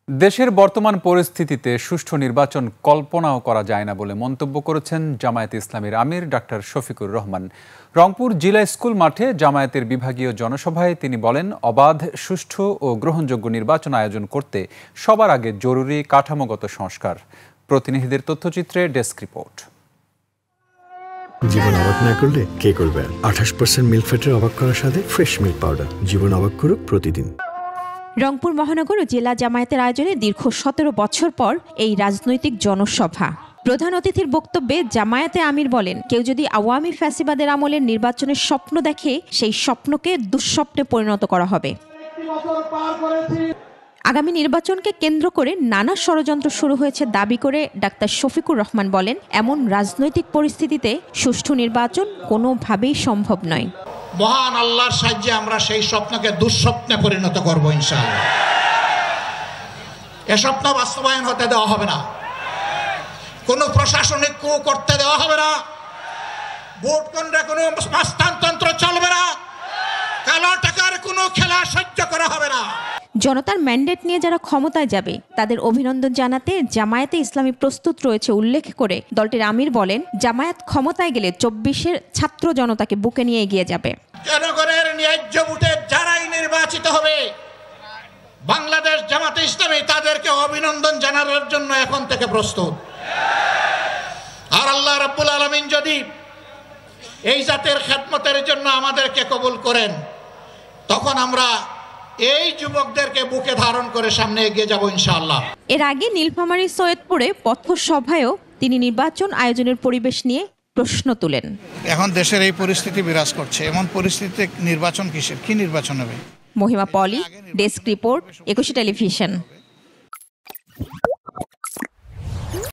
দেশের বর্তমান পরিস্থিতিতে সুষ্ঠু নির্বাচন কল্পনাও করা যায় না বলে মন্তব্য করেছেন জামায়াতে ইসলামীর আমির ডাক্তার শফিকুর রহমান। রংপুর জিলা স্কুল মাঠে জামায়াতের বিভাগীয় জনসভায় তিনি বলেন, অবাধ, সুষ্ঠু ও গ্রহণযোগ্য নির্বাচন আয়োজন করতে সবার আগে জরুরি কাঠামোগত সংস্কার। প্রতিনিধিদের তথ্যচিত্রে ডেস্ক রিপোর্ট। জীবন অবাক না করলে কে করবে? 28% মিল্ক ফ্যাটের অবাক করার সাথে ফ্রেশ মিল্ক পাউডার। জীবন অবাক করুক প্রতিদিন। রংপুর মহানগর ও জেলা জামায়াতের আয়োজনে দীর্ঘ 17 বছর পর এই রাজনৈতিক জনসভা। প্রধান অতিথির বক্তব্যে জামায়াতে আমির বলেন, কেউ যদি আওয়ামী ফ্যাসিবাদের আমলের নির্বাচনের স্বপ্ন দেখে, সেই স্বপ্নকে দুঃস্বপ্নে পরিণত করা হবে। আগামী নির্বাচনকে কেন্দ্র করে নানা ষড়যন্ত্র শুরু হয়েছে দাবি করে ডাক্তার শফিকুর রহমান বলেন, এমন রাজনৈতিক পরিস্থিতিতে সুষ্ঠু নির্বাচন কোনোভাবেই সম্ভব নয়। মহান আল্লাহর সাহায্যে আমরা সেই স্বপ্নকে দুঃস্বপ্নে পরিণত করবো ইনশাআল্লাহ। এ স্বপ্ন বাস্তবায়ন হতে দেওয়া হবে না, কোনো প্রশাসনিক কু করতে দেওয়া হবে না, ভোট কেন্দ্রে কোনো হস্তান্তর চলবে না, কালো টাকার কোনো খেলা সহ্য করা হবে না। জনতার ম্যান্ডেট নিয়ে যারা ক্ষমতায় যাবে তাদের অভিনন্দন জানাতে জামায়াতে ইসলামী প্রস্তুত রয়েছে উল্লেখ করে দলটির আমির বলেন, জামায়াত ক্ষমতায় গেলে 24-এর ছাত্র জনতাকে বুকে নিয়ে এগিয়ে যাবে। জনগণের ন্যায্য ভোটে যারাই নির্বাচিত হবে, বাংলাদেশ জামাতে ইসলামী তাদেরকে অভিনন্দন জানানোর জন্য এখন থেকে প্রস্তুত। আর আল্লাহ রাব্বুল আলামিন যদি এই জাতের খেদমতের জন্য আমাদেরকে কবুল করেন, তখন আমরা এই যুবকদেরকে বুকে ধারণ করে সামনে এগিয়ে যাব ইনশাআল্লাহ। এর আগে নীলফামারী সৈয়দপুরে পথসভায়ও তিনি নির্বাচন আয়োজনের পরিবেশ নিয়ে প্রশ্ন তুলেন। এখন দেশের এই পরিস্থিতি বিরাজ করছে, এমন পরিস্থিতিতে নির্বাচন কিসের, কি নির্বাচন হবে? মহিমা পলি, ডেস্ক রিপোর্ট, 21 টেলিভিশন।